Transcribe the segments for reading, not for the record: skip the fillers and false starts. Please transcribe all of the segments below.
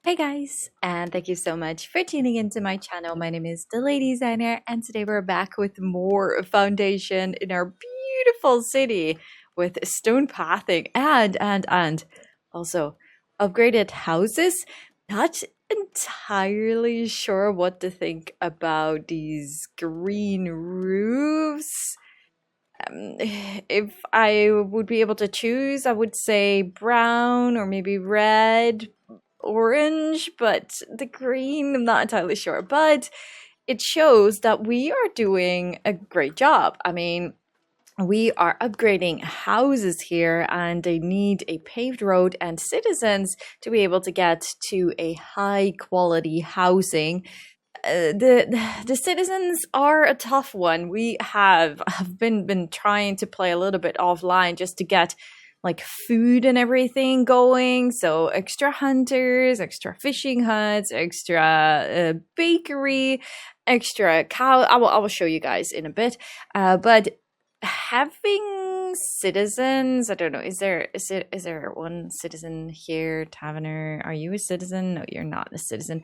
Hey guys, and thank you so much for tuning into my channel. My name is the Lady Designer, and today we're back with more foundation in our beautiful city with stone pathing and also upgraded houses. Not entirely sure what to think about these green roofs. If I would be able to choose, I would say brown or maybe red, orange, but the green, I'm not entirely sure. But it shows that we are doing a great job. I mean, we are upgrading houses here and they need a paved road and citizens to be able to get to a high quality housing. The citizens are a tough one. We have been trying to play a little bit offline just to get like food and everything going. So extra hunters, extra fishing huts, extra bakery, extra cow. I will show you guys in a bit. But having citizens, I don't know, is there one citizen here? Taverner, are you a citizen? No, you're not a citizen.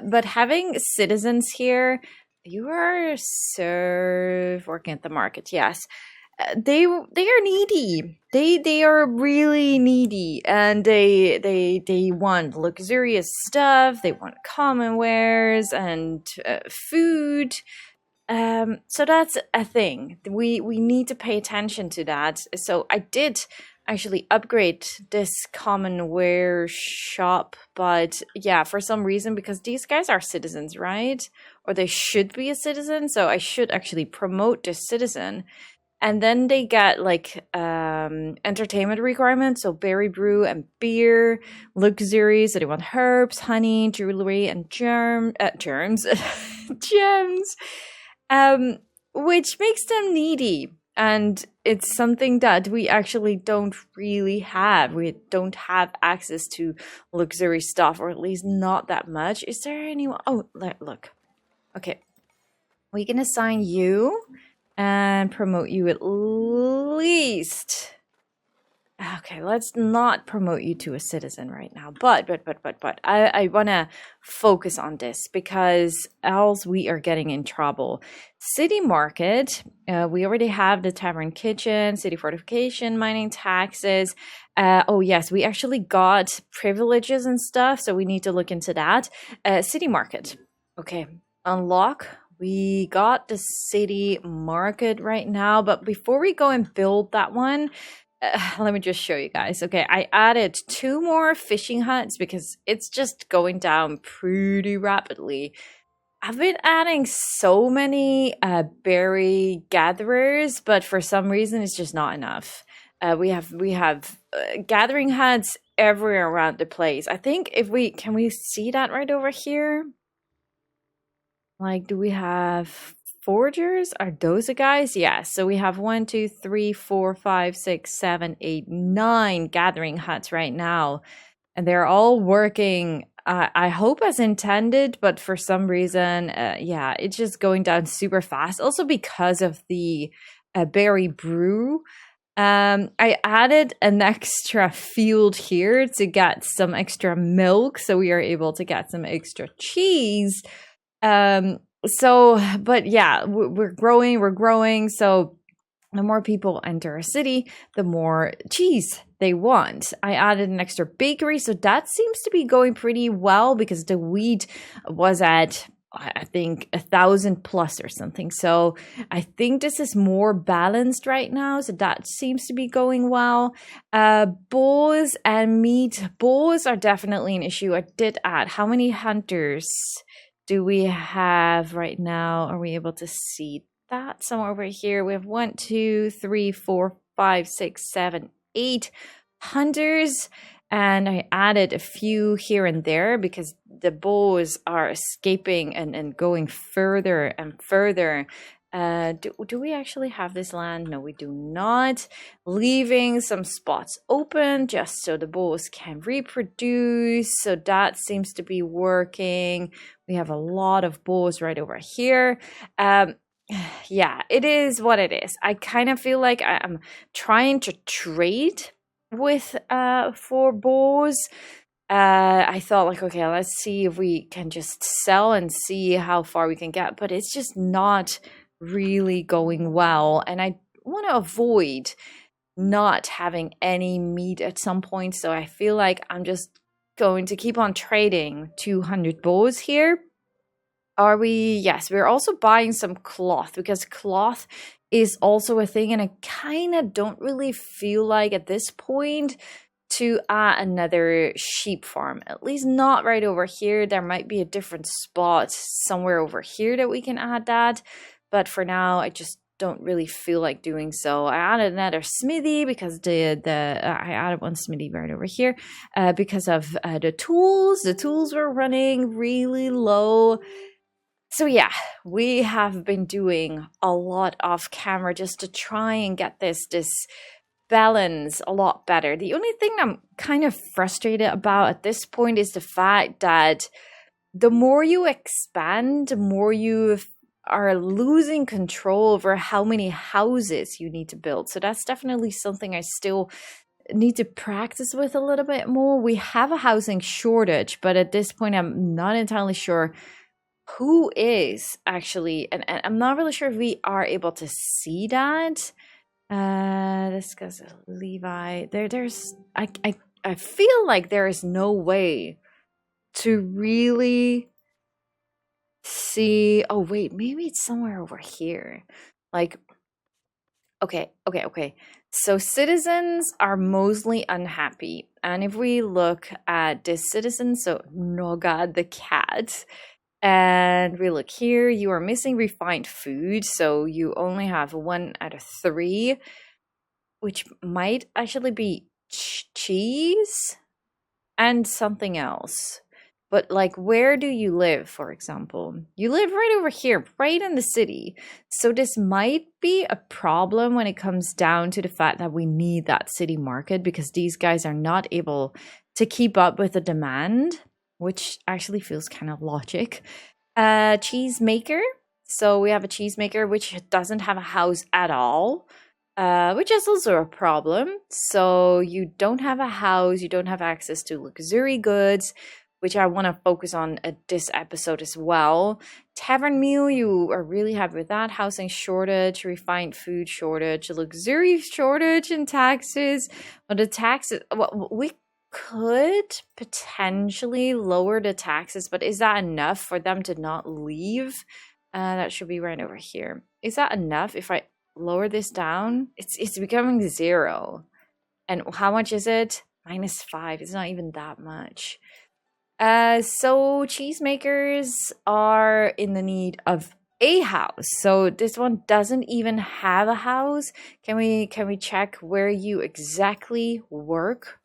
But having citizens here, you are serve working at the market, yes. They are needy. They are really needy, and they want luxurious stuff. They want common wares and food. So that's a thing. We need to pay attention to that. So I did actually upgrade this commonwear shop, but yeah, for some reason, because these guys are citizens, right? Or they should be a citizen, so I should actually promote this citizen. And then they get like entertainment requirements, so berry brew and beer, luxury, so they want herbs, honey, jewelry, and germs, gems, which makes them needy. And it's something that we actually don't really have. We don't have access to luxury stuff, or at least not that much. Is there anyone? Oh, look. Okay. We can assign you and promote you at least. Okay, let's not promote you to a citizen right now. But I want to focus on this because else we are getting in trouble. City Market, we already have the tavern kitchen, city fortification, mining taxes. Oh yes, we actually got privileges and stuff, so we need to look into that. City Market. Okay, unlock. We got the city market right now, but before we go and build that one, let me just show you guys. Okay, I added 2 more fishing huts because it's just going down pretty rapidly. I've been adding so many berry gatherers, but for some reason it's just not enough. We have gathering huts everywhere around the place. I think if can we see that right over here? Like, do we have foragers? Are those the guys? Yeah. So we have 1, 2, 3, 4, 5, 6, 7, 8, 9 gathering huts right now. And they're all working, I hope as intended, but for some reason, yeah, it's just going down super fast. Also because of the berry brew. I added an extra field here to get some extra milk. So we are able to get some extra cheese. But yeah, we're growing. So the more people enter a city, the more cheese they want. I added an extra bakery, so that seems to be going pretty well because the wheat was at, I think, 1,000 plus or something. So I think this is more balanced right now. So that seems to be going well. Bows and meat. Bows are definitely an issue. I did add. How many hunters do we have right now? Are we able to see that somewhere over here? We have 1, 2, 3, 4, 5, 6, 7, 8 hunters, and I added a few here and there because the bows are escaping and going further and further. Do we actually have this land? No, we do not. Leaving some spots open just so the bows can reproduce. So that seems to be working. We have a lot of bows right over here. Yeah, it is what it is. I kind of feel like I'm trying to trade with for bows. I thought like, okay, let's see if we can just sell and see how far we can get, but it's just not really going well. And I want to avoid not having any meat at some point. So I feel like I'm just going to keep on trading 200 bows here. Are we? Yes, we're also buying some cloth because cloth is also a thing. And I kind of don't really feel like at this point to add another sheep farm, at least not right over here. There might be a different spot somewhere over here that we can add that, but for now I just don't really feel like doing so. I added another smithy because I added one smithy right over here because of the tools were running really low. So yeah, we have been doing a lot off camera just to try and get this balance a lot better. The only thing I'm kind of frustrated about at this point is the fact that the more you expand, the more you are losing control over how many houses you need to build. So that's definitely something I still need to practice with a little bit more. We have a housing shortage, but at this point I'm not entirely sure who is actually, and I'm not really sure if we are able to see that. This guy's Levi. I feel like there is no way to really see. Oh wait, maybe it's somewhere over here. Like, okay. So citizens are mostly unhappy, and if we look at this citizen, so Nogad the cat, and we look here, you are missing refined food, so you only have 1 out of 3, which might actually be cheese and something else. But like, where do you live, for example? You live right over here, right in the city. So this might be a problem when it comes down to the fact that we need that city market because these guys are not able to keep up with the demand, which actually feels kind of logic. Cheese maker. So we have a cheesemaker which doesn't have a house at all, which is also a problem. So you don't have a house, you don't have access to luxury goods, which I want to focus on this episode as well. Tavern meal, you are really happy with that. Housing shortage, refined food shortage, luxury shortage, and taxes. But the taxes, well, we could potentially lower the taxes, but is that enough for them to not leave? That should be right over here. Is that enough if I lower this down? It's becoming 0. And how much is it? -5. It's not even that much. So cheesemakers are in the need of a house. So this one doesn't even have a house. Can we check where you exactly work?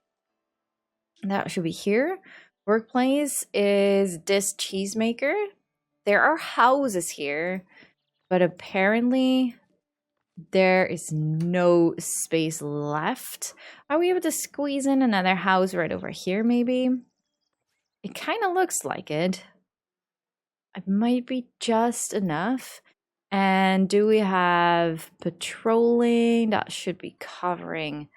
That should be here. Workplace is this cheesemaker. There are houses here, but apparently there is no space left. Are we able to squeeze in another house right over here, maybe? It kind of looks like it. It might be just enough. And do we have patrolling? That should be covering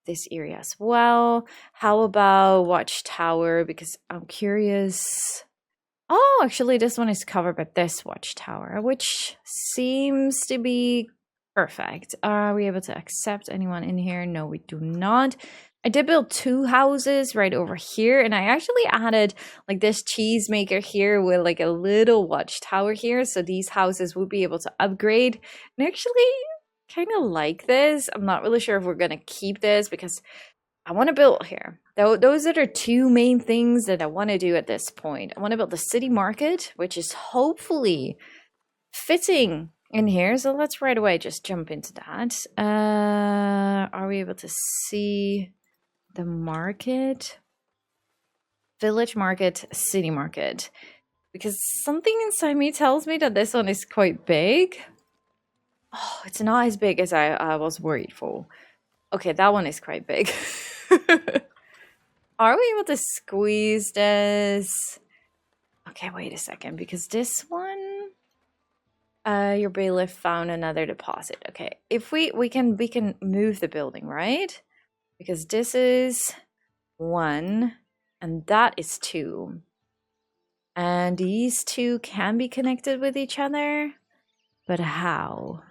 this area as well. How about watchtower? Because I'm curious. Oh, actually, this one is covered by this watchtower, which seems to be perfect. Are we able to accept anyone in here? No, we do not. I did build 2 houses right over here, and I actually added like this cheesemaker here with like a little watchtower here, so these houses would be able to upgrade. And actually kind of like this. I'm not really sure if we're going to keep this because I want to build here. Those are the 2 main things that I want to do at this point. I want to build the city market, which is hopefully fitting in here. So let's right away just jump into that. Are we able to see the market? Village market, city market. Because something inside me tells me that this one is quite big. Oh, it's not as big as I was worried for. Okay, that one is quite big. Are we able to squeeze this? Okay, wait a second, because this one, your bailiff found another deposit. Okay, if we can move the building, right? Because this is 1, And that is 2. And these 2 can be connected with each other. But how?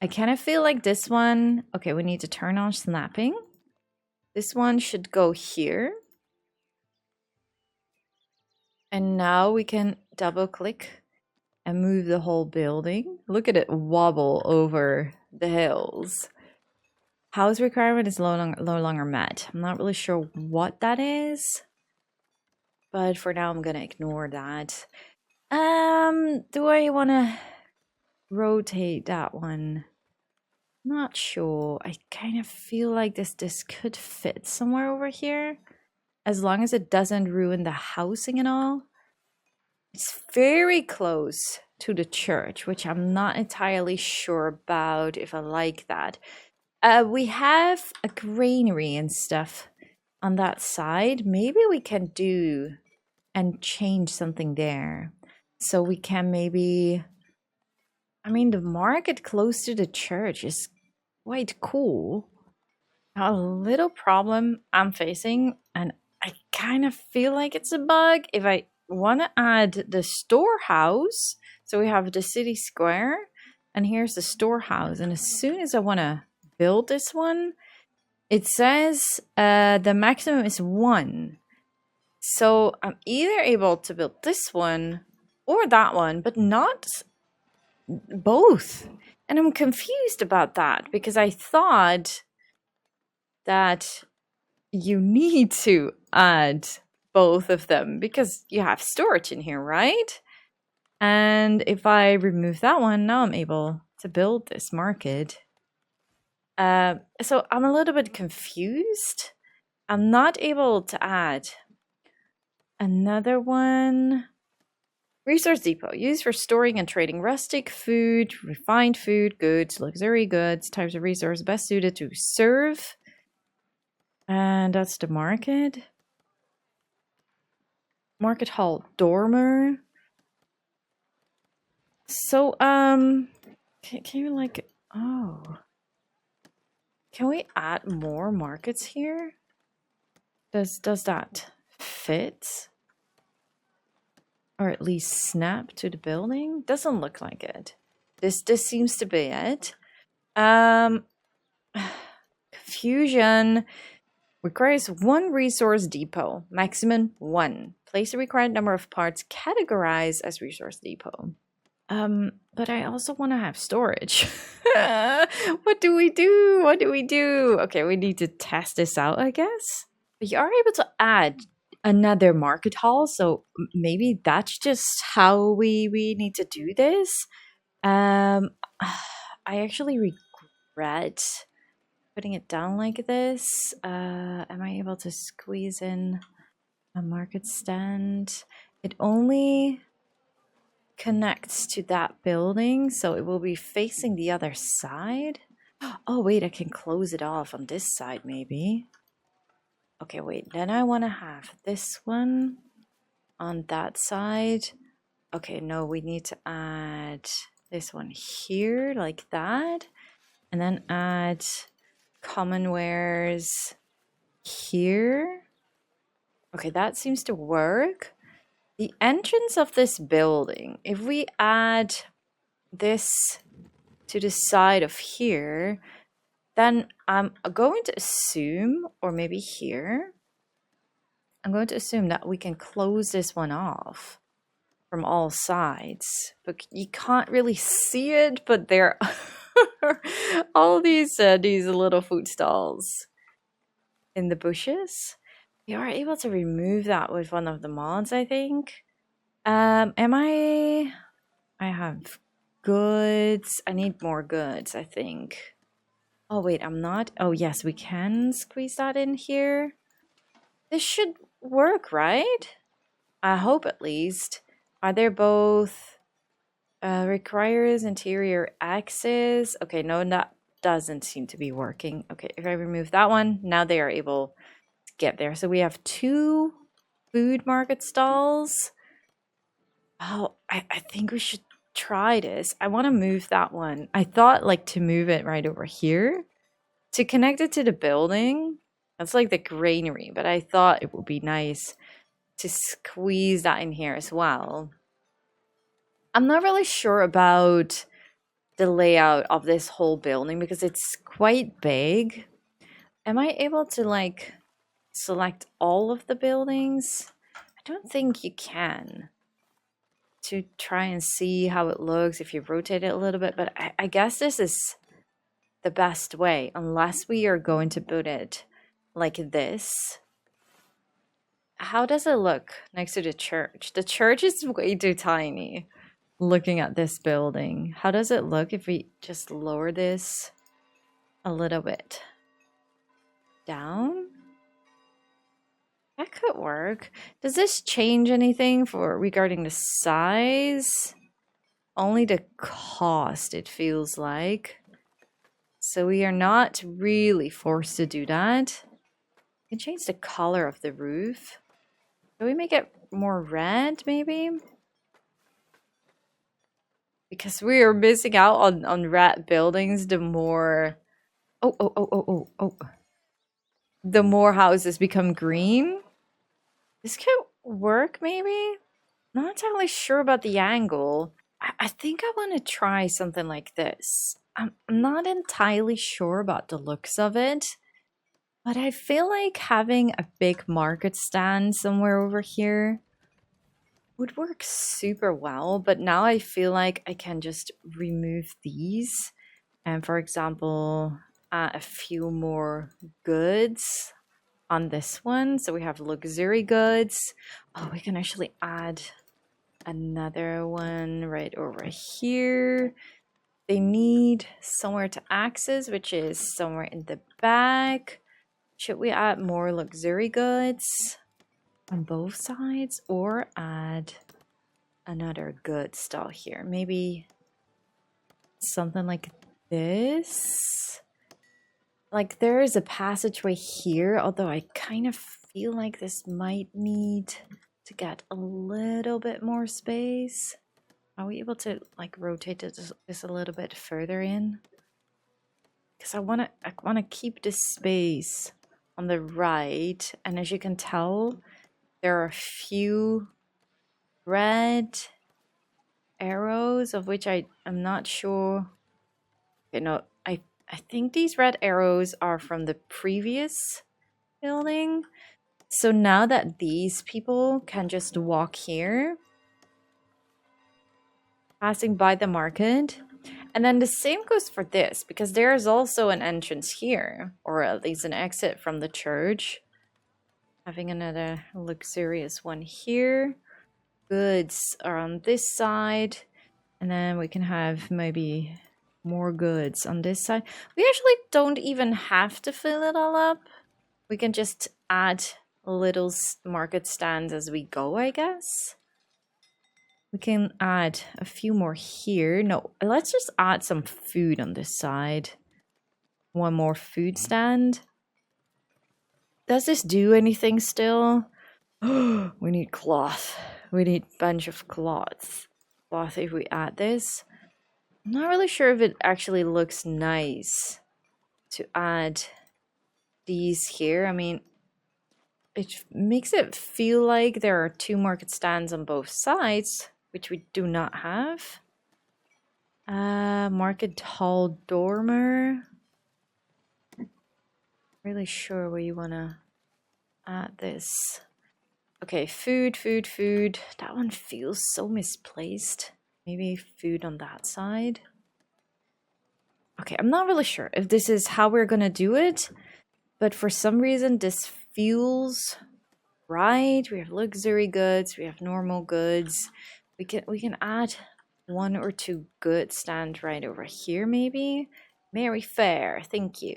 I kind of feel like this one... Okay, we need to turn on snapping. This one should go here. And now we can double click and move the whole building. Look at it wobble over the hills. House requirement is no longer met. I'm not really sure what that is. But for now, I'm going to ignore that. Do I want to rotate that one? Not sure. I kind of feel like this could fit somewhere over here. As long as it doesn't ruin the housing and all. It's very close to the church, which I'm not entirely sure about if I like that. We have a granary and stuff on that side. Maybe we can do and change something there. So we can maybe... I mean, the market close to the church is quite cool. A little problem I'm facing, and I kind of feel like it's a bug. If I want to add the storehouse, so we have the city square, and here's the storehouse. And as soon as I want to build this one, it says the maximum is 1. So I'm either able to build this one or that one, but not both. And I'm confused about that because I thought that you need to add both of them because you have storage in here, right? And if I remove that one, now I'm able to build this market. So I'm a little bit confused. I'm not able to add another one. Resource depot, used for storing and trading rustic food, refined food, goods, luxury goods, types of resource best suited to serve. And that's the market. Market hall dormer. So, can you like... Oh. Can we add more markets here? Does that fit? Or at least snap to the building? Doesn't look like it. This seems to be it. Confusion requires 1 resource depot, maximum 1. Place the required number of parts categorized as resource depot. But I also want to have storage. What do we do? What do we do? Okay, we need to test this out, I guess. But you are able to add another market hall, so maybe that's just how we need to do this. I actually regret putting it down like this. Am I able to squeeze in a market stand? It only connects to that building, so it will be facing the other side. Oh wait, I can close it off on this side maybe. Okay, wait, then I want to have this one on that side. Okay, no, we need to add this one here, like that. And then add common wares here. Okay, that seems to work. The entrance of this building, if we add this to the side of here, then I'm going to assume, or maybe here, I'm going to assume that we can close this one off from all sides. But you can't really see it, but there are all these little food stalls in the bushes. You are able to remove that with one of the mods, I think. I have goods. I need more goods, I think. Oh, wait, I'm not. Oh, yes, we can squeeze that in here. This should work, right? I hope at least. Are there both requires interior access? Okay, no, that doesn't seem to be working. Okay, if I remove that one, now they are able to get there. So we have 2 food market stalls. Oh, I think we should try this. I want to move that one. I thought like to move it right over here to connect it to the building. That's like the granary, but I thought it would be nice to squeeze that in here as well. I'm not really sure about the layout of this whole building because it's quite big. Am I able to like select all of the buildings? I don't think you can. To try and see how it looks if you rotate it a little bit, but I guess this is the best way unless we are going to put it like this. How does it look next to the church? The church is way too tiny. Looking at this building, how does it look if we just lower this a little bit down? That could work. Does this change anything for regarding the size? Only the cost, it feels like. So we are not really forced to do that. We can change the color of the roof. Can we make it more red, maybe? Because we are missing out on red buildings the more... Oh. The more houses become green. This could work, maybe? Not entirely sure about the angle. I think I want to try something like this. I'm not entirely sure about the looks of it, but I feel like having a big market stand somewhere over here would work super well, but now I feel like I can just remove these and, for example, add a few more goods on this one. So we have luxury goods. Oh, we can actually add another one right over here. They need somewhere to access, which is somewhere in the back. Should we add more luxury goods on both sides or add another good stall here? Maybe something like this. Like there is a passageway here, although I kind of feel like this might need to get a little bit more space. Are we able to like rotate this a little bit further in? Because I wanna keep this space on the right, and as you can tell, there are a few red arrows of which I'm not sure. You know, I think these red arrows are from the previous building. So now that these people can just walk here, passing by the market. And then the same goes for this, because there is also an entrance here, or at least an exit from the church. Having another luxurious one here. Goods are on this side. And then we can have maybe more goods on this side. We actually don't even have to fill it all up. We can just add little market stands as we go, I guess. We can add a few more here. No, let's just add some food on this side. One more food stand. Does this do anything still? We need cloth. We need a bunch of cloth. Cloth if we add this. I'm not really sure if it actually looks nice to add these here. I mean, it makes it feel like there are two market stands on both sides, which we do not have. Market hall dormer. Really sure where you want to add this. Okay, food. That one feels so misplaced. Maybe food on that side. Okay, I'm not really sure if this is how we're gonna do it, but for some reason this feels right. We have luxury goods, we have normal goods. We can add one or two goods stand right over here, maybe. Very fair, thank you.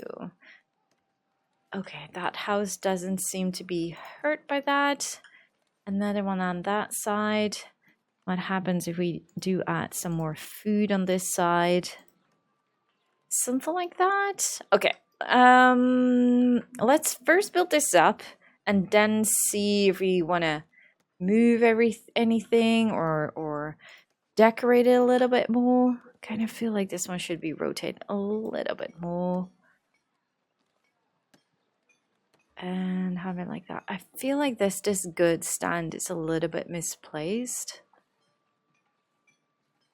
Okay, that house doesn't seem to be hurt by that. Another one on that side. What happens if we do add some more food on this side? Something like that. Okay. Let's first build this up and then see if we want to move anything or decorate it a little bit more. Kind of feel like this one should be rotated a little bit more. And have it like that. I feel like this goods stand is a little bit misplaced.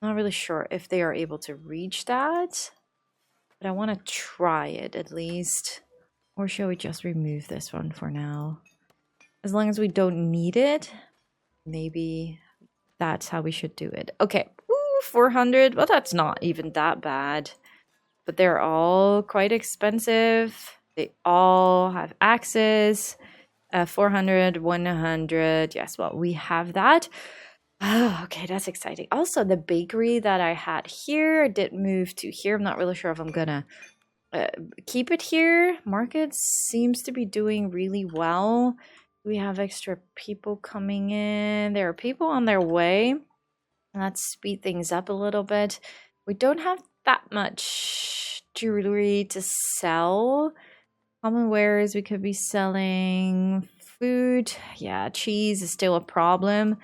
Not really sure if they are able to reach that, but I want to try it at least. Or shall we just remove this one for now? As long as we don't need it, maybe that's how we should do it. Okay, ooh, 400. Well, that's not even that bad. But they're all quite expensive. They all have axes. 400, 100. Yes, well, we have that. Oh, okay, that's exciting. Also, the bakery that I had here did move to here. I'm not really sure if I'm gonna keep it here. Market seems to be doing really well. We have extra people coming in. There are people on their way. Let's speed things up a little bit. We don't have that much jewelry to sell. Common wares, we could be selling food. Yeah, cheese is still a problem.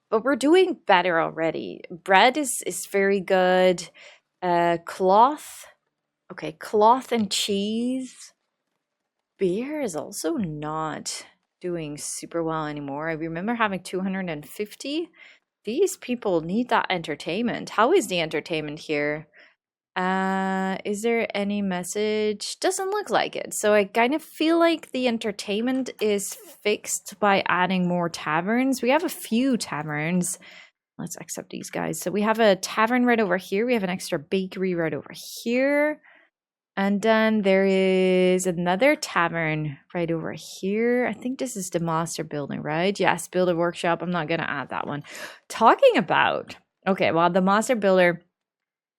But we're doing better already. Bread is very good. Cloth. Okay, cloth and cheese. Beer is also not doing super well anymore. I remember having 250. These people need that entertainment. How is the entertainment here? Is there any message? Doesn't look like it. So I kind of feel like the entertainment is fixed by adding more taverns. We have a few taverns. Let's accept these guys. So we have a tavern right over here. We have an extra bakery right over here. And then there is another tavern right over here. I think this is the master building, right? Yes, build a workshop. I'm not going to add that one. Talking about, okay, well, the master builder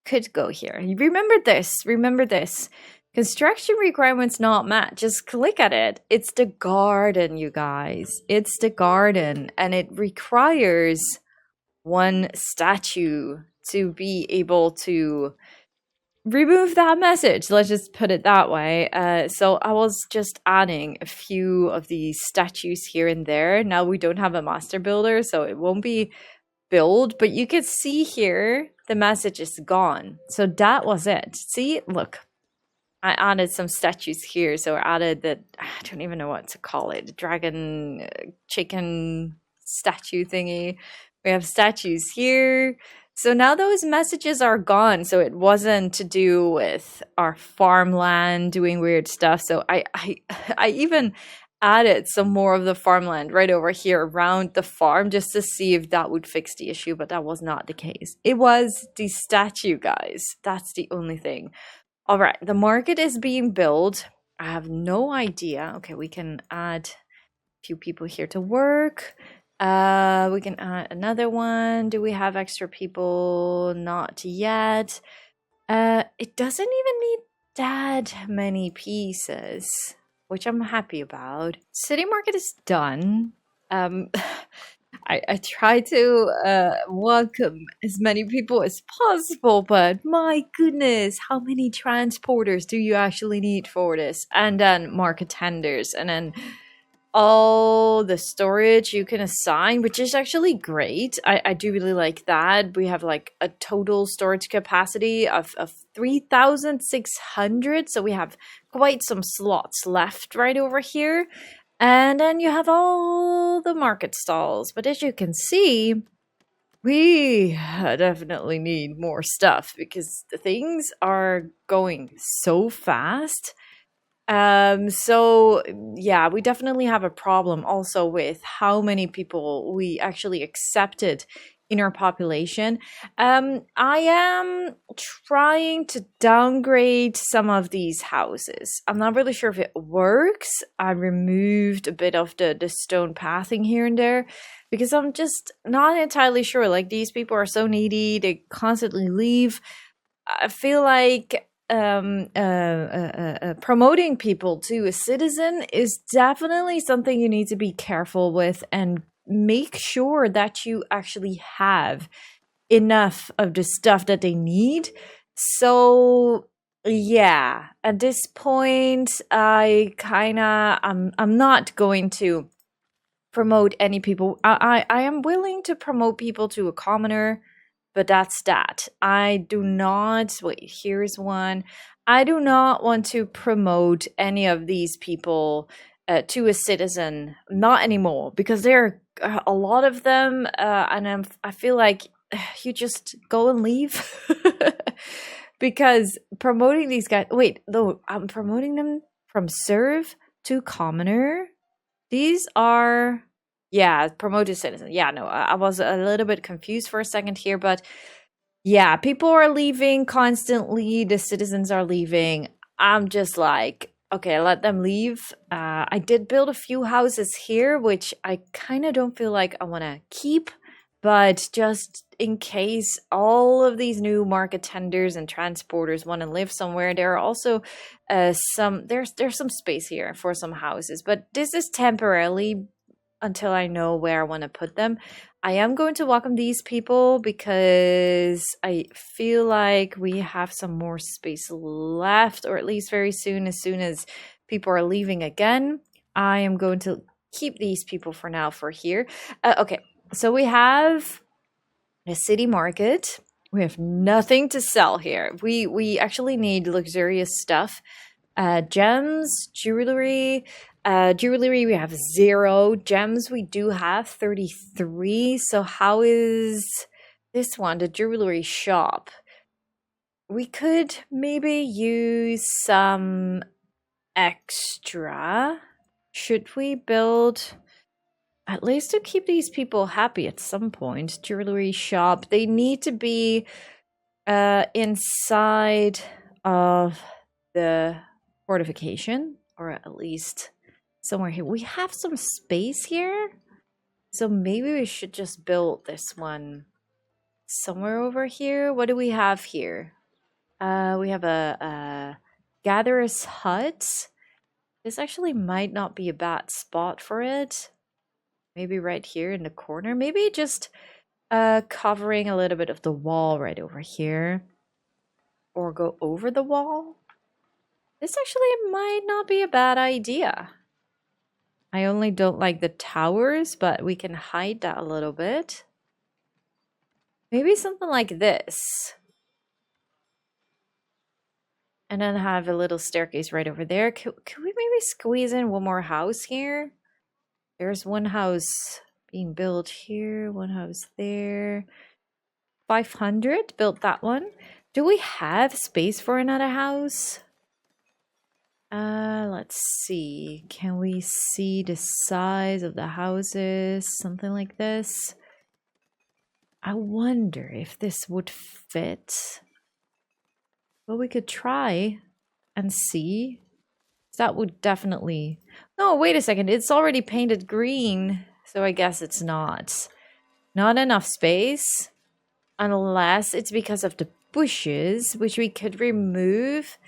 could go here. Remember this. Remember this. Construction requirements not met. Just click at it. It's the garden, you guys. It's the garden. And it requires one statue to be able to remove that message. Let's just put it that way. So I was just adding a few of these statues here and there. Now we don't have a master builder, so it won't be build, but you can see here the message is gone. So that was it. See, look, I added some statues here. So I added that, I don't even know what to call it, dragon chicken statue thingy. We have statues here. So now those messages are gone. So it wasn't to do with our farmland doing weird stuff. So I even added some more of the farmland right over here around the farm just to see if that would fix the issue, but that was not the case. It was the statue, guys. That's the only thing. All right, the market is being built. I have no idea. Okay, we can add a few people here to work. We can add another one. Do we have extra people? Not yet. It doesn't even need that many pieces, which I'm happy about. City Market is done. I try to welcome as many people as possible, but my goodness, how many transporters do you actually need for this? And then market tenders, and then all the storage you can assign, which is actually great. I do really like that. We have like a total storage capacity of 3,600. So we have quite some slots left right over here. And then you have all the market stalls. But as you can see, we definitely need more stuff because the things are going so fast. So yeah, we definitely have a problem also with how many people we actually accepted in our population. I am trying to downgrade some of these houses. I'm not really sure if it works. I removed a bit of the stone pathing here and there because I'm just not entirely sure. Like, these people are so needy, they constantly leave. I feel like promoting people to a citizen is definitely something you need to be careful with and make sure that you actually have enough of the stuff that they need. So yeah, at this point, I'm not going to promote any people. I am willing to promote people to a commoner, but that's that. I do not, wait, here's one. I do not want to promote any of these people to a citizen. Not anymore, because there are a lot of them, and I feel like you just go and leave. Because promoting these guys, wait, no, I'm promoting them from serve to commoner. These are, yeah, promoted citizen. Yeah, no, I was a little bit confused for a second here, but yeah, people are leaving constantly. The citizens are leaving. I'm just like, okay, let them leave. I did build a few houses here, which I kind of don't feel like I want to keep, but just in case all of these new market tenders and transporters want to live somewhere, there are also there's some space here for some houses, but this is temporarily until I know where I want to put them. I am going to welcome these people because I feel like we have some more space left, or at least very soon, as soon as people are leaving again. I am going to keep these people for now for here. Okay, so we have a city market. We have nothing to sell here. We actually need luxurious stuff. Gems, jewelry. Jewelry, we have 0. Gems, we do have 33. So how is this one, the jewelry shop? We could maybe use some extra. Should we build, at least to keep these people happy at some point, jewelry shop? They need to be inside of the fortification, or at least somewhere here. We have some space here, so maybe we should just build this one somewhere over here. What do we have here? We have a gatherer's hut. This actually might not be a bad spot for it. Maybe right here in the corner. Maybe just covering a little bit of the wall right over here, or go over the wall. This actually might not be a bad idea. I only don't like the towers, but we can hide that a little bit. Maybe something like this. And then have a little staircase right over there. Could we maybe squeeze in one more house here? There's one house being built here, one house there. 500, built that one. Do we have space for another house? Let's see. Can we see the size of the houses? Something like this. I wonder if this would fit. Well, we could try and see. That would definitely... No, wait a second. It's already painted green. So I guess it's not. Not enough space. Unless it's because of the bushes, which we could remove.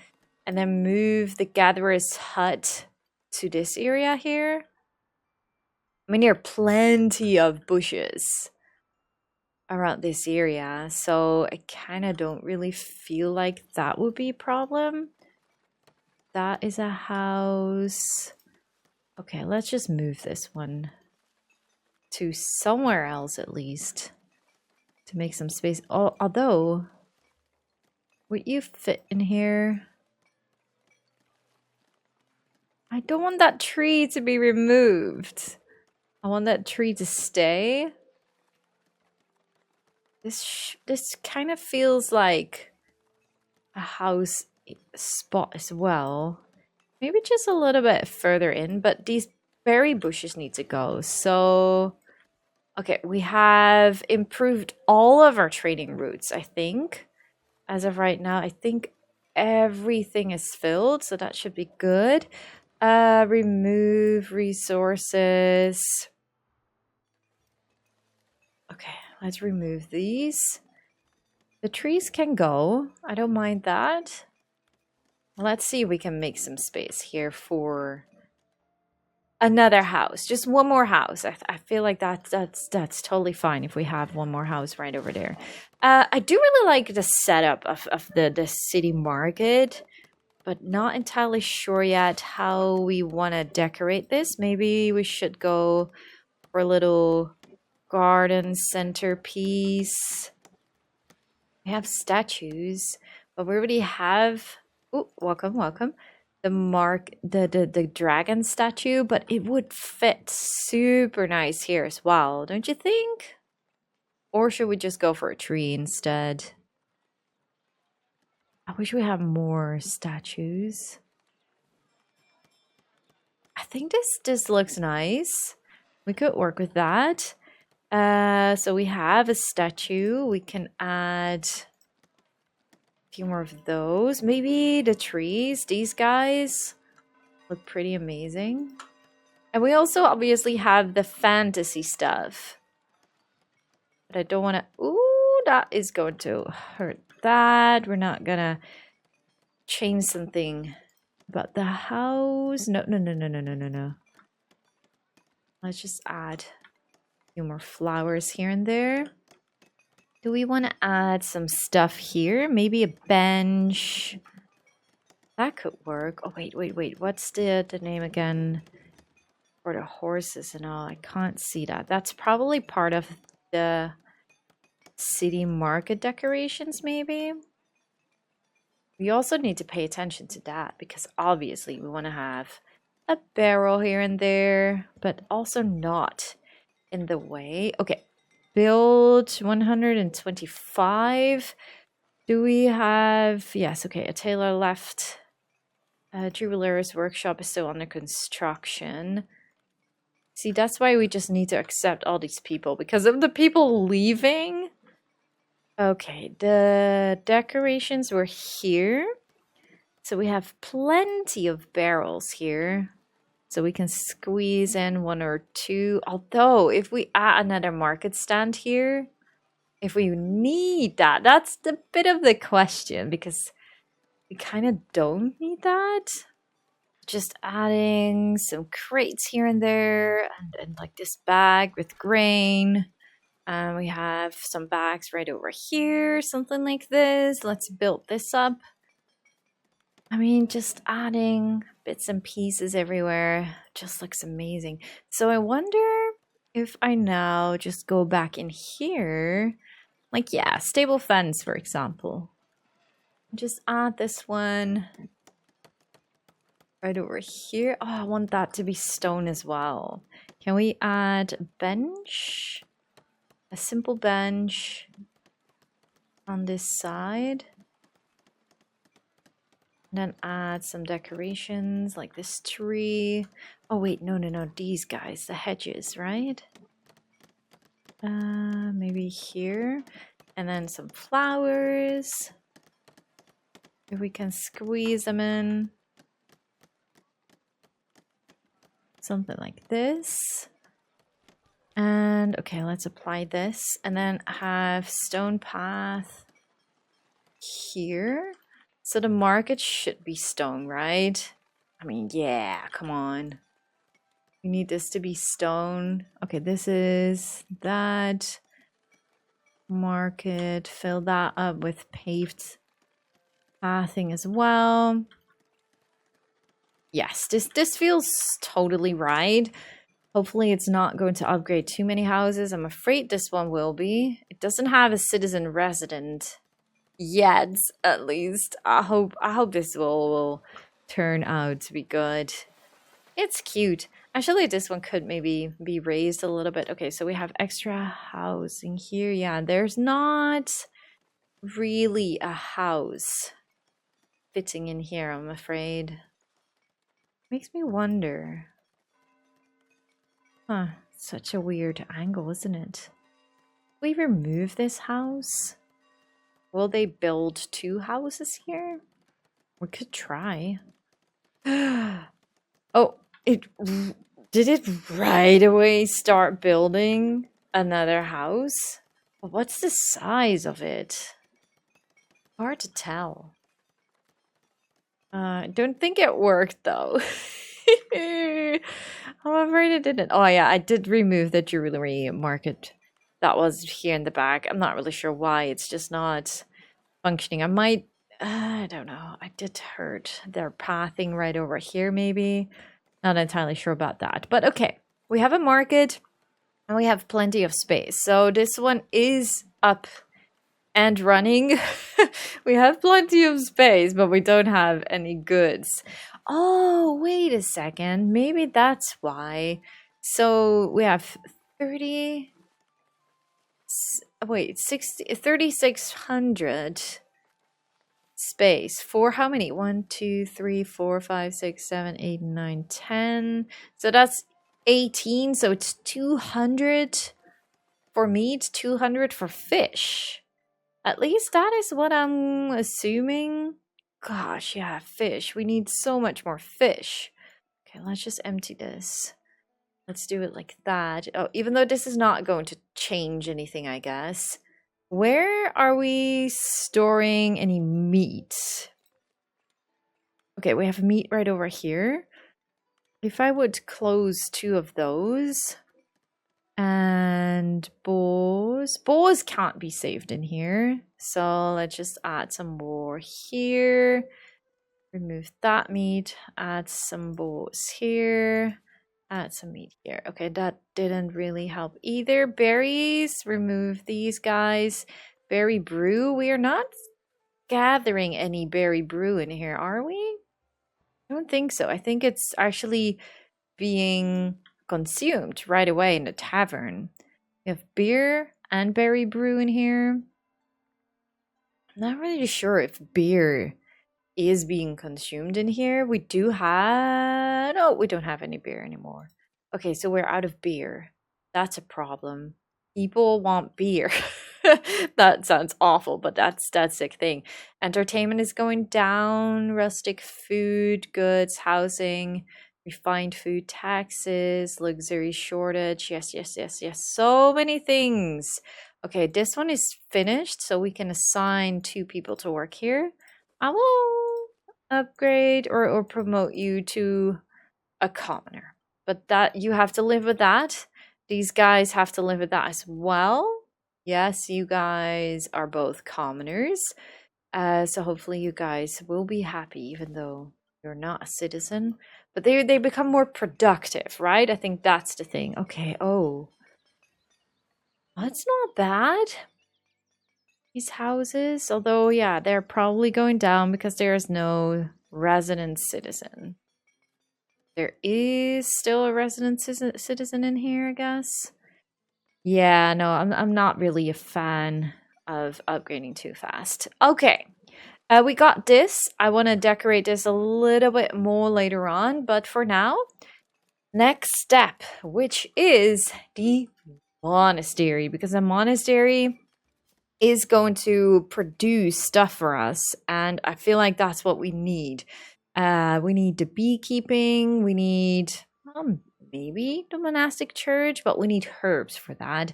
And then move the gatherer's hut to this area here. I mean, there are plenty of bushes around this area, so I kind of don't really feel like that would be a problem. That is a house. Okay, let's just move this one to somewhere else at least to make some space. Although, would you fit in here? I don't want that tree to be removed. I want that tree to stay. This kind of feels like a house spot as well. Maybe just a little bit further in, but these berry bushes need to go. So, okay, we have improved all of our trading routes, I think. As of right now, I think everything is filled, so that should be good. Remove resources. Okay, let's remove these. The trees can go. I don't mind that. Let's see if we can make some space here for another house. Just one more house. I feel like that's totally fine if we have one more house right over there. I do really like the setup of the city market, but not entirely sure yet how we want to decorate this. Maybe we should go for a little garden centerpiece. We have statues, but we already have... Oh, welcome, welcome. the dragon statue, but it would fit super nice here as well, don't you think? Or should we just go for a tree instead? I wish we had more statues. I think this looks nice. We could work with that. So we have a statue. We can add a few more of those. Maybe the trees, these guys look pretty amazing. And we also obviously have the fantasy stuff. But I don't want to... Ooh, that is going to hurt that. We're not going to change something about the house. No. Let's just add a few more flowers here and there. Do we want to add some stuff here? Maybe a bench. That could work. Oh, wait. What's the name again? For the horses and all. I can't see that. That's probably part of the city market decorations, maybe. We also need to pay attention to that because obviously we want to have a barrel here and there, but also not in the way. Okay, build 125. Do we have... Yes, okay, a tailor left. Jeweler's workshop is still under construction. See, that's why we just need to accept all these people because of the people leaving. Okay, the decorations were here. So we have plenty of barrels here. So we can squeeze in one or two. Although, if we add another market stand here, if we need that, that's the bit of the question because we kind of don't need that. Just adding some crates here and there and like this bag with grain. We have some bags right over here, something like this. Let's build this up. I mean, just adding bits and pieces everywhere just looks amazing. So I wonder if I now just go back in here. Like, yeah, stable fence, for example. Just add this one right over here. Oh, I want that to be stone as well. Can we add a bench? A simple bench on this side. And then add some decorations like this tree. Oh wait, no. These guys, the hedges, right? Maybe here. And then some flowers. If we can squeeze them in. Something like this. And okay, let's apply this. And then have stone path here. So the market should be stone, right? I mean, yeah, come on. We need this to be stone. Okay, this is that. Market. Fill that up with paved pathing as well. Yes, this feels totally right. Hopefully it's not going to upgrade too many houses. I'm afraid this one will be. It doesn't have a citizen resident yet, at least. I hope this will turn out to be good. It's cute. Actually, this one could maybe be raised a little bit. Okay, so we have extra housing here. Yeah, there's not really a house fitting in here, I'm afraid. Makes me wonder. Huh, such a weird angle, isn't it? We remove this house? Will they build two houses here? We could try. Oh, did it right away start building another house? What's the size of it? Hard to tell. I don't think it worked though. I'm afraid it didn't. Oh yeah, I did remove the jewelry market that was here in the back. I'm not really sure why. It's just not functioning. I don't know. I did hurt their pathing right over here maybe. Not entirely sure about that. But okay, we have a market and we have plenty of space. So this one is up and running. We have plenty of space, but we don't have any goods. Oh, wait a second. Maybe that's why. So we have 30. Wait, 3,600 space for how many? 1, 2, 3, 4, 5, 6, 7, 8, 9, 10. So that's 18. So it's 200 for meat, 200 for fish. At least that is what I'm assuming. Gosh, yeah, fish. We need so much more fish. Okay, let's just empty this. Let's do it like that. Oh, even though this is not going to change anything, I guess. Where are we storing any meat? Okay, we have meat right over here. If I would close 2 of those. And boars. Boars can't be saved in here. So let's just add some more here. Remove that meat. Add some boars here. Add some meat here. Okay, that didn't really help either. Berries, remove these guys. Berry brew. We are not gathering any berry brew in here, are we? I don't think so. I think it's actually being consumed right away in the tavern. We have beer and berry brew in here. I'm not really sure if beer is being consumed in here. We do have... No, we don't have any beer anymore. Okay, so we're out of beer. That's a problem. People want beer. That sounds awful, but that's a thing. Entertainment is going down. Rustic food, goods, housing, refined food, taxes, luxury shortage. Yes, yes, yes, yes. So many things. Okay, this one is finished, so we can assign 2 people to work here. I will upgrade or promote you to a commoner. But that you have to live with that. These guys have to live with that as well. Yes, you guys are both commoners. So hopefully you guys will be happy even though you're not a citizen. But they become more productive, right? I think that's the thing. Okay, oh. That's not bad. These houses, although, yeah, they're probably going down because there is no resident citizen. There is still a resident citizen in here, I guess. Yeah, no, I'm not really a fan of upgrading too fast. Okay, we got this. I want to decorate this a little bit more later on, but for now, next step, which is the monastery, because a monastery is going to produce stuff for us, and I feel like that's what we need. We need the beekeeping, we need maybe the monastic church, but we need herbs for that.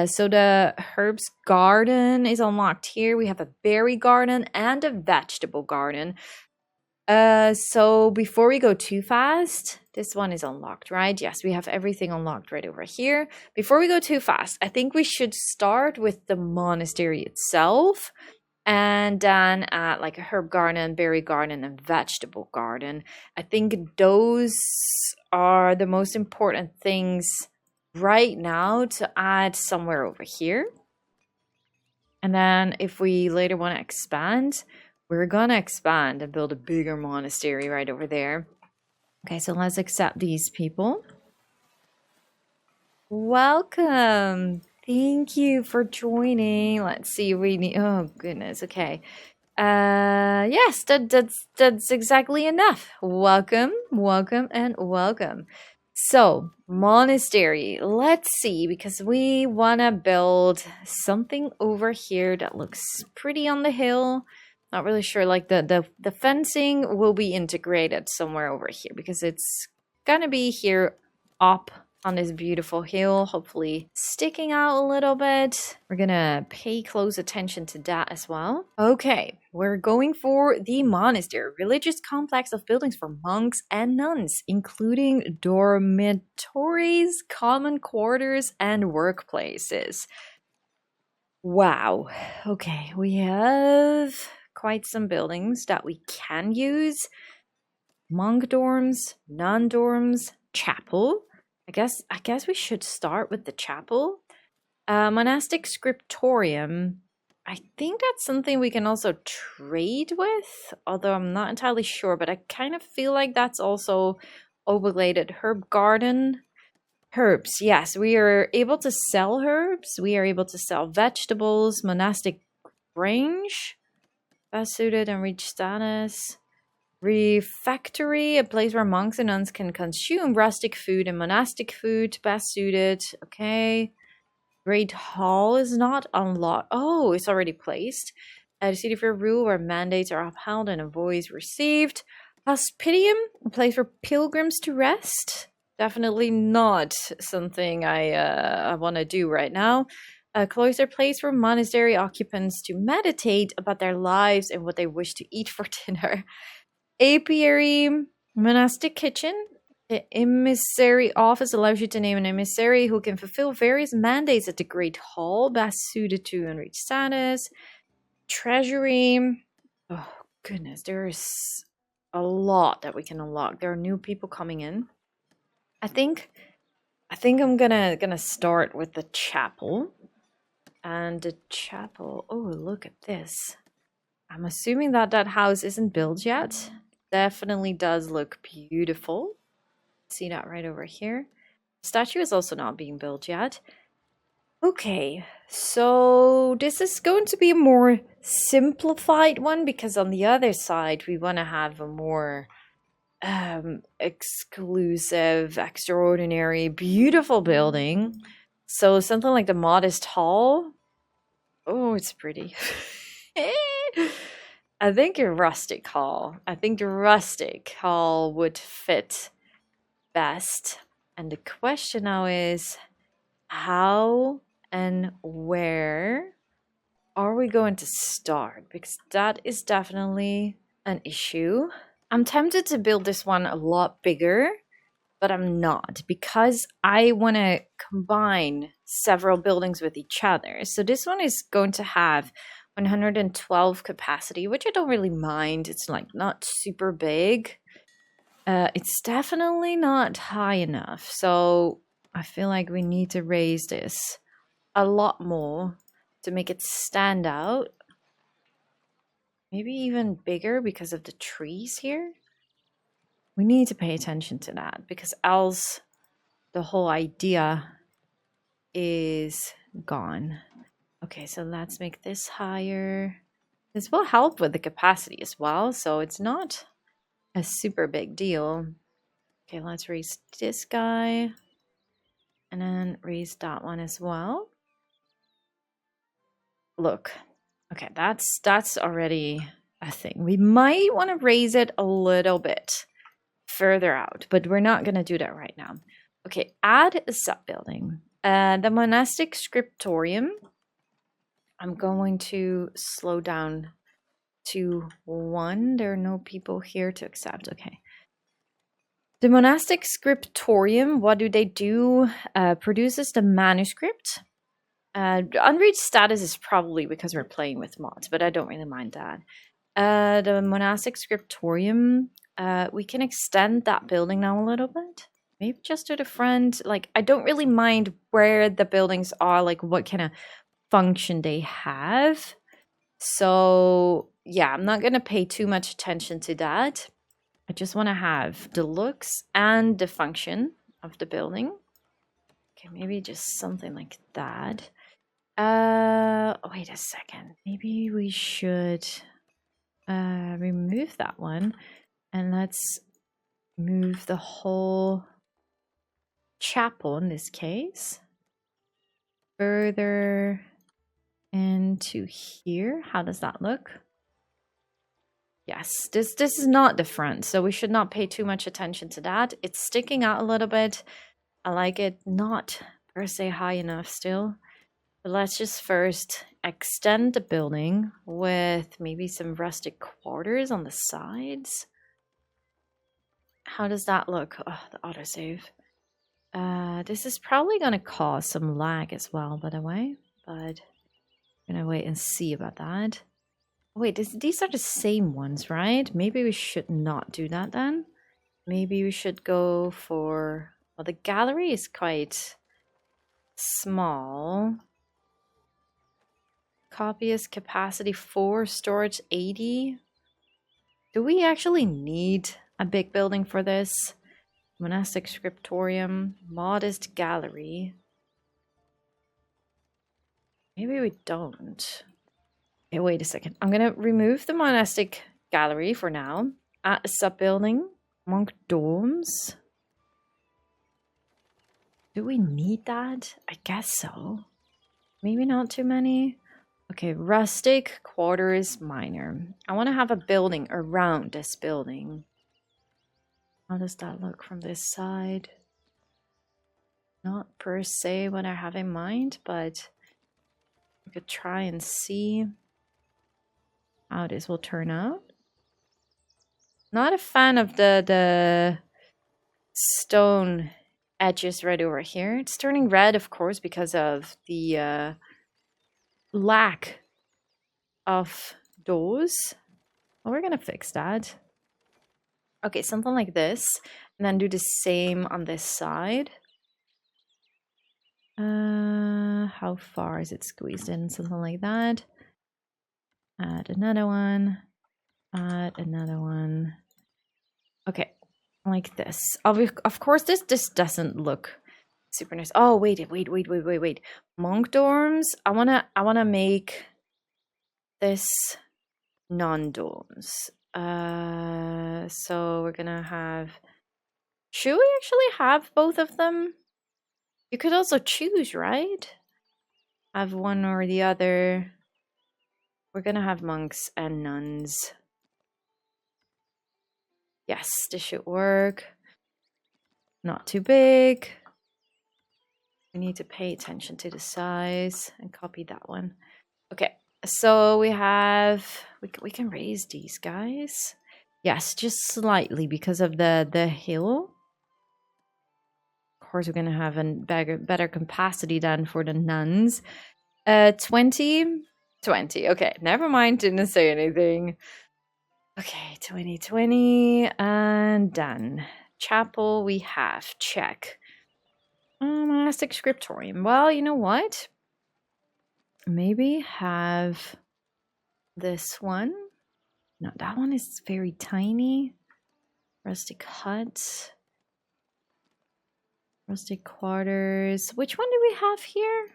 So the herbs garden is unlocked here. We have a berry garden and a vegetable garden. So before we go too fast, this one is unlocked, right? Yes, we have everything unlocked right over here. Before we go too fast, I think we should start with the monastery itself. And then like a herb garden, berry garden, and vegetable garden. I think those are the most important things right now to add somewhere over here. And then if we later want to expand, we're gonna expand and build a bigger monastery right over there. Okay, so let's accept these people. Welcome. Thank you for joining. Let's see, we need... Oh, goodness, okay. Yes, that's exactly enough. Welcome, welcome, and welcome. So, monastery. Let's see, because we want to build something over here that looks pretty on the hill. Not really sure, like the fencing will be integrated somewhere over here because it's gonna be here up on this beautiful hill, hopefully sticking out a little bit. We're gonna pay close attention to that as well. Okay, we're going for the monastery, religious complex of buildings for monks and nuns, including dormitories, common quarters, and workplaces. Wow. Okay, we have quite some buildings that we can use. Monk dorms, nun dorms, chapel. I guess we should start with the chapel. Monastic scriptorium. I think that's something we can also trade with, although I'm not entirely sure, but I kind of feel like that's also overlated. Herb garden. Herbs, yes, we are able to sell herbs. We are able to sell vegetables, monastic range, best suited and reach status. Refectory, a place where monks and nuns can consume rustic food and monastic food, best suited. Okay. Great Hall is not unlocked. Oh, it's already placed. A city for rule where mandates are upheld and a voice received. Hospitium, a place for pilgrims to rest. Definitely not something I want to do right now. A cloister place for monastery occupants to meditate about their lives and what they wish to eat for dinner. Apiary, monastic kitchen. The emissary office allows you to name an emissary who can fulfill various mandates at the Great Hall, best suited to enrich status. Treasury. Oh, goodness, there's a lot that we can unlock. There are new people coming in. I think I'm gonna start with the chapel. And the chapel, oh, look at this. I'm assuming that house isn't built yet. Definitely does look beautiful. See that right over here. The statue is also not being built yet. Okay, so this is going to be a more simplified one because on the other side we want to have a more exclusive, extraordinary, beautiful building. So something like the modest hall. Oh, it's pretty. I think a rustic hall. I think the rustic hall would fit best. And the question now is, how and where are we going to start? Because that is definitely an issue. I'm tempted to build this one a lot bigger, but I'm not because I want to combine several buildings with each other. So this one is going to have 112 capacity, which I don't really mind. It's like not super big. It's definitely not high enough. So I feel like we need to raise this a lot more to make it stand out. Maybe even bigger because of the trees here. We need to pay attention to that because else the whole idea is gone. Okay, so let's make this higher. This will help with the capacity as well, so it's not a super big deal. Okay, let's raise this guy and then raise that one as well. Look, okay, that's already a thing. We might want to raise it a little bit further out, but we're not going to do that right now. Okay, add a sub-building. The monastic scriptorium. I'm going to slow down to 1. There are no people here to accept. Okay. The monastic scriptorium, what do they do? Produces the manuscript. Unreached status is probably because we're playing with mods, but I don't really mind that. The monastic scriptorium, we can extend that building now a little bit. Maybe just to the front. Like, I don't really mind where the buildings are, like what kind of function they have. So, yeah, I'm not going to pay too much attention to that. I just want to have the looks and the function of the building. Okay, maybe just something like that. Wait a second. Maybe we should remove that one and let's move the whole chapel in this case further into here. How does that look? Yes, this is not the front, so we should not pay too much attention to that. It's sticking out a little bit. I like it, not per se high enough still. But let's just first extend the building with maybe some rustic quarters on the sides. How does that look? Oh, the autosave. This is probably going to cause some lag as well, by the way. But I'm going to wait and see about that. Wait, these are the same ones, right? Maybe we should not do that then. Maybe we should go for... Well, the gallery is quite small. Copyist capacity 4, storage 80. Do we actually need a big building for this? Monastic scriptorium, modest gallery. Maybe we don't. Okay, wait a second. I'm gonna remove the monastic gallery for now. Add a sub-building. Monk dorms. Do we need that? I guess so. Maybe not too many. Okay, rustic quarters minor. I want to have a building around this building. How does that look from this side? Not per se what I have in mind, but we could try and see how this will turn out. Not a fan of the stone edges right over here. It's turning red, of course, because of the lack of doors. Well, we're gonna fix that. Okay, something like this, and then do the same on this side. How far is it squeezed in? Something like that. Add another one. Add another one. Okay, like this. Of course, this doesn't look super nice. Oh, wait. Monk dorms. I wanna make this non-dorms. So we're gonna have. Should we actually have both of them? You could also choose, right? Have one or the other. We're gonna have monks and nuns. Yes, this should work. Not too big. We need to pay attention to the size and copy that one. Okay, so we have... We can raise these guys. Yes, just slightly because of the hill. Of course, we're gonna have a better capacity then for the nuns. 20. Okay, never mind. Didn't say anything. Okay, 20, and done. Chapel we have. Check. Monastic scriptorium. Well, you know what? Maybe have this one. No, that one is very tiny. Rustic hut. Rustic quarters. Which one do we have here?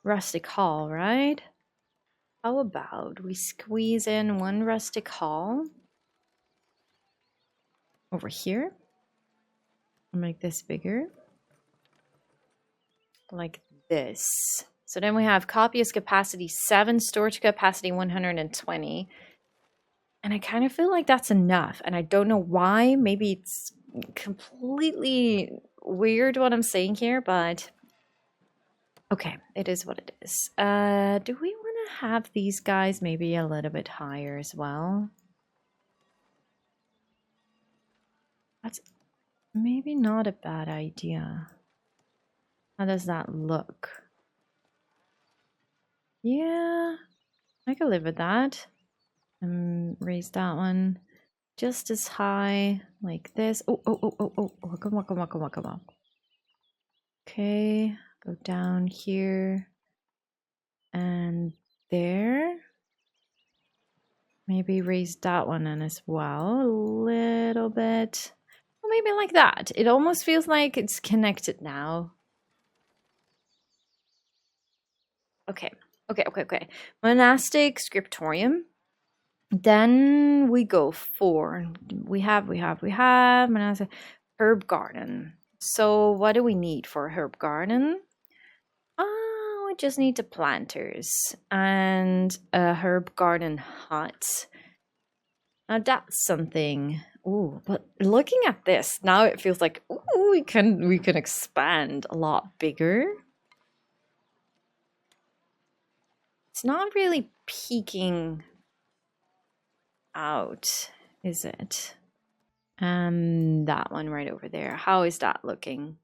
Rustic hall, right? How about we squeeze in one rustic hall over here? Make this bigger. Like this. So then we have copyist capacity 7, storage capacity 120. And I kind of feel like that's enough. And I don't know why. Maybe it's completely weird what I'm saying here, but okay, it is what it is. Do we want to have these guys maybe a little bit higher as well? That's maybe not a bad idea. How does that look? Yeah, I could live with that. Raise that one just as high, like this. Oh, come on. Okay, go down here and there. Maybe raise that one in as well, a little bit. Well, maybe like that. It almost feels like it's connected now. Okay. Monastic scriptorium. Then we go for we have monastic herb garden. So what do we need for a herb garden? Oh, we just need the planters and a herb garden hut. Now that's something. Ooh, but looking at this now, it feels like ooh, we can expand a lot bigger. It's not really peeking out, is it? That one right over there. How is that looking?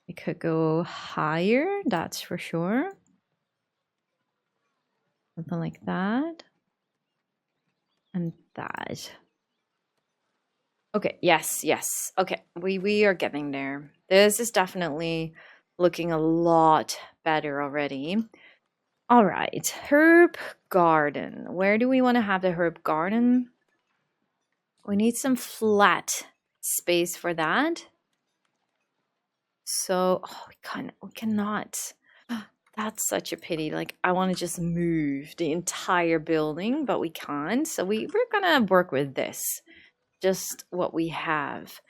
It could go higher, that's for sure. Something like that. And that. Okay, yes. Okay, we are getting there. This is definitely looking a lot better already. All right, herb garden. Where do we want to have the herb garden? We need some flat space for that. So, we cannot. That's such a pity. Like, I want to just move the entire building, but we can't. So we're gonna work with this. Just what we have.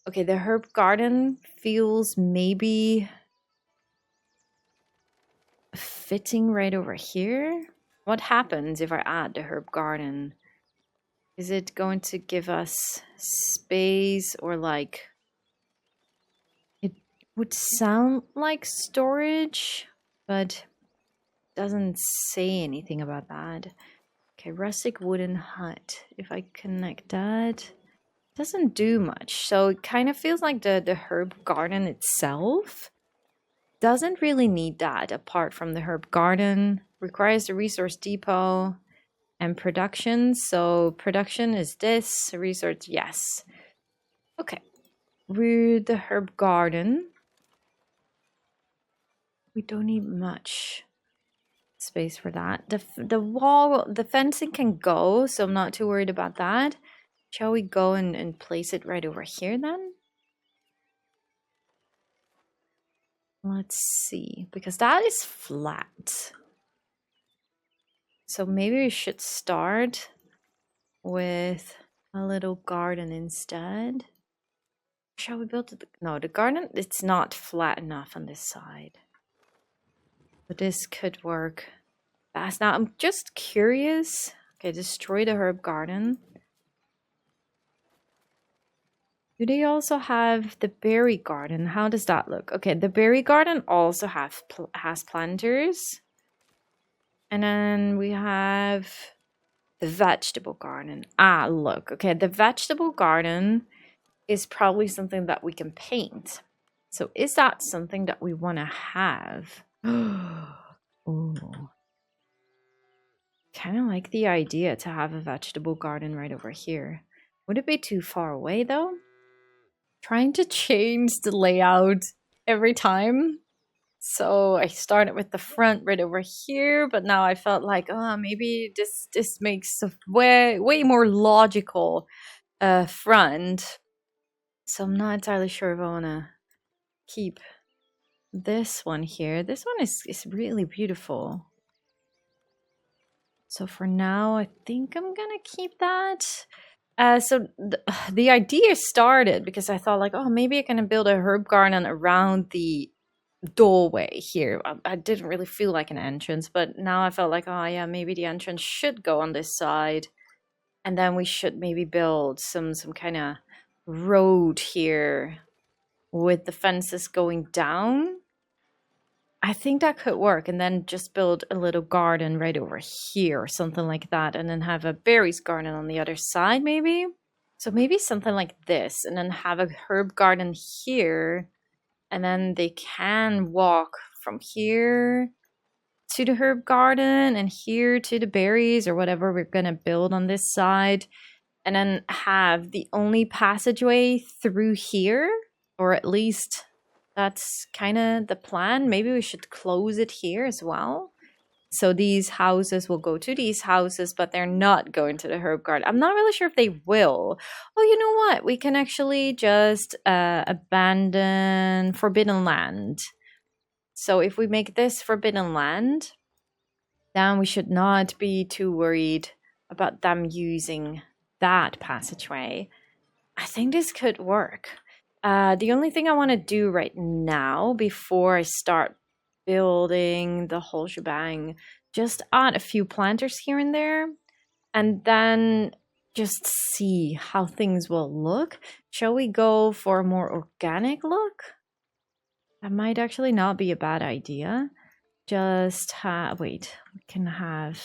Okay, the herb garden feels maybe fitting right over here. What happens if I add the herb garden? Is it going to give us space, or like it would sound like storage, but doesn't say anything about that. Okay, rustic wooden hut. If I connect that, doesn't do much. So it kind of feels like the herb garden itself doesn't really need that. Apart from the herb garden, requires the resource depot and production. So production is this, resource, yes. Okay, with the herb garden, we don't need much space for that. The wall, the fencing can go, so I'm not too worried about that. Shall we go and place it right over here then? Let's see, because that is flat. So maybe we should start with a little garden instead. Shall we build it? No, the garden, it's not flat enough on this side. But this could work fast. Now, I'm just curious. Okay, destroy the herb garden. Do they also have the berry garden? How does that look? Okay, the berry garden also has planters. And then we have the vegetable garden. Ah, look. Okay, the vegetable garden is probably something that we can paint. So is that something that we want to have? Oh, kind of like the idea to have a vegetable garden right over here. Would it be too far away though? Trying to change the layout every time. So I started with the front right over here, but now I felt like, oh, maybe this makes a way more logical front. So I'm not entirely sure if I want to keep this one here. This one is really beautiful. So for now, I think I'm gonna keep that. So the idea started because I thought like, oh, maybe I can build a herb garden around the doorway here. I didn't really feel like an entrance, but now I felt like, oh yeah, maybe the entrance should go on this side, and then we should maybe build some kind of road here with the fences going down. I think that could work, and then just build a little garden right over here or something like that, and then have a berries garden on the other side maybe. So maybe something like this, and then have a herb garden here, and then they can walk from here to the herb garden and here to the berries or whatever we're gonna build on this side, and then have the only passageway through here, or at least that's kind of the plan. Maybe we should close it here as well. So these houses will go to these houses, but they're not going to the herb garden. I'm not really sure if they will. Oh, you know what? We can actually just abandon Forbidden Land. So if we make this Forbidden Land, then we should not be too worried about them using that passageway. I think this could work. The only thing I want to do right now before I start building the whole shebang, just add a few planters here and there, and then just see how things will look. Shall we go for a more organic look? That might actually not be a bad idea. Just wait, we can have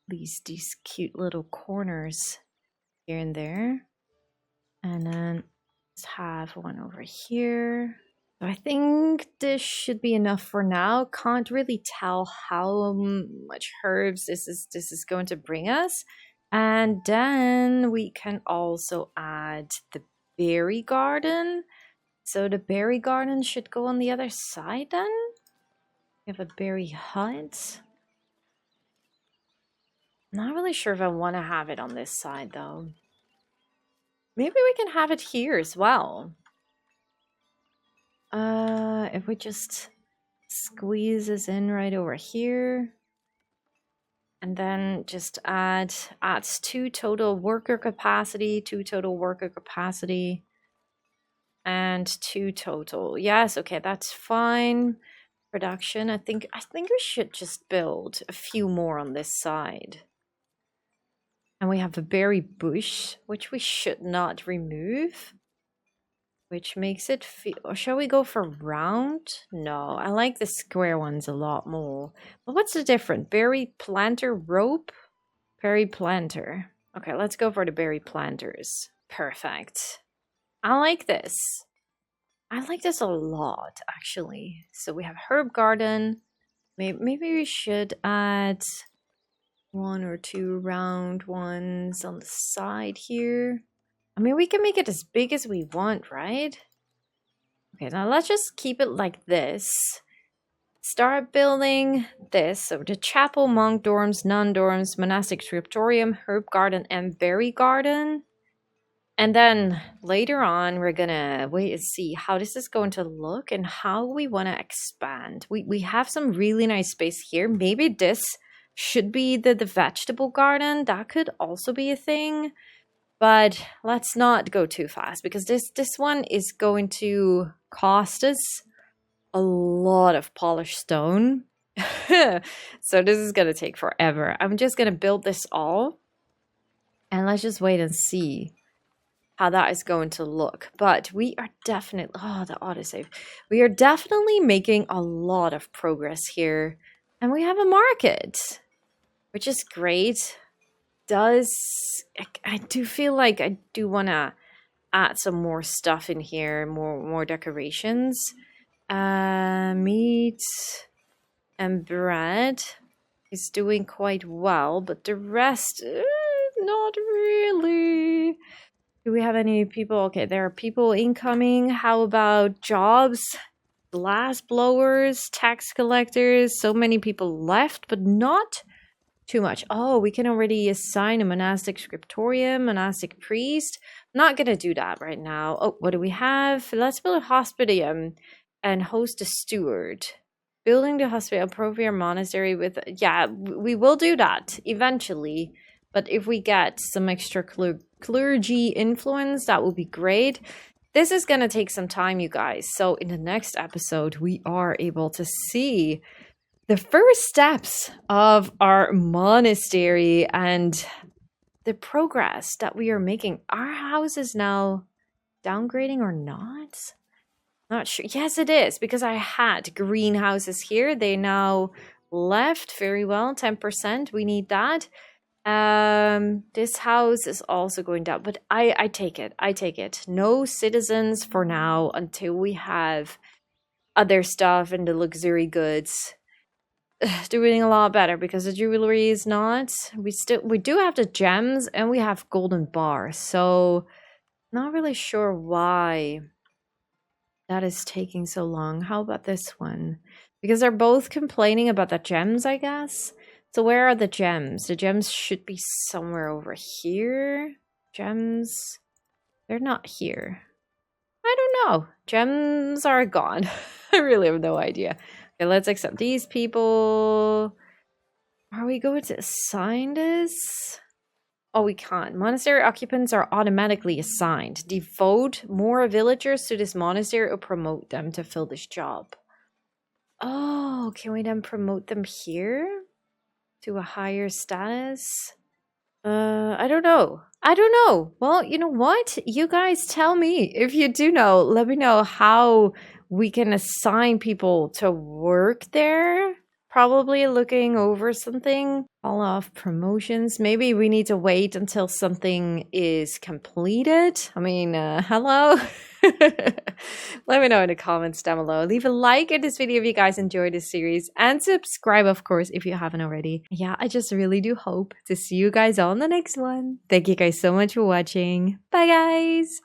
these cute little corners here and there, and then have one over here. I think this should be enough for now. Can't really tell how much herbs this is going to bring us. And then we can also add the berry garden. So the berry garden should go on the other side then? We have a berry hut. Not really sure if I want to have it on this side though. Maybe we can have it here as well. If we just squeeze this in right over here. And then just adds 2 total worker capacity, 2 total worker capacity. And 2 total. Yes, okay, that's fine. Production. I think we should just build a few more on this side. And we have a berry bush, which we should not remove. Which makes it feel... Or shall we go for round? No, I like the square ones a lot more. But what's the difference? Berry planter rope? Berry planter. Okay, let's go for the berry planters. Perfect. I like this. I like this a lot, actually. So we have herb garden. Maybe we should add 1 or 2 round ones on the side here. I mean, we can make it as big as we want, right? Okay, now let's just keep it like this. Start building this. So the chapel, monk dorms, nun dorms, monastic scriptorium, herb garden, and berry garden. And then later on, we're gonna wait and see how this is going to look and how we want to expand. We have some really nice space here. Maybe this should be the vegetable garden. That could also be a thing. But let's not go too fast because this one is going to cost us a lot of polished stone. So this is going to take forever. I'm just going to build this all. And let's just wait and see how that is going to look. But we are definitely... Oh, the autosave. We are definitely making a lot of progress here. And we have a market, which is great. I do feel like I do want to add some more stuff in here, more decorations. Meat and bread is doing quite well, but the rest, not really. Do we have any people? Okay, there are people incoming. How about jobs? Glass blowers, tax collectors. So many people left, but not too much. Oh, we can already assign a monastic scriptorium, monastic priest. I'm not gonna do that right now. Oh, what do we have? Let's build a hospitium and host a steward. Building the hospital appropriate monastery with... Yeah, we will do that eventually. But if we get some extra clergy influence, that will be great. This is gonna take some time, you guys. So in the next episode, we are able to see the first steps of our monastery and the progress that we are making. Our house is now downgrading or not? Not sure. Yes, it is, because I had greenhouses here. They now left. Very well, 10%. We need that. This house is also going down, but I take it. I take it. No citizens for now until we have other stuff and the luxury goods doing a lot better, because the jewelry is not. We do have the gems and we have golden bars, so not really sure why that is taking so long. How about this one? Because they're both complaining about the gems, I guess. So where are the gems? The gems should be somewhere over here. Gems, they're not here. I don't know. Gems are gone. I really have no idea. Okay, let's accept these people. Are we going to assign this? Oh, we can't. Monastery occupants are automatically assigned. Devote more villagers to this monastery or promote them to fill this job. Oh, can we then promote them here to a higher status? I don't know. I don't know. Well, you know what? You guys tell me. If you do know, let me know how we can assign people to work there. Probably looking over something. Call off promotions. Maybe we need to wait until something is completed. I mean, hello? Let me know in the comments down below. Leave a like in this video if you guys enjoyed this series. And subscribe, of course, if you haven't already. Yeah, I just really do hope to see you guys all in the next one. Thank you guys so much for watching. Bye, guys!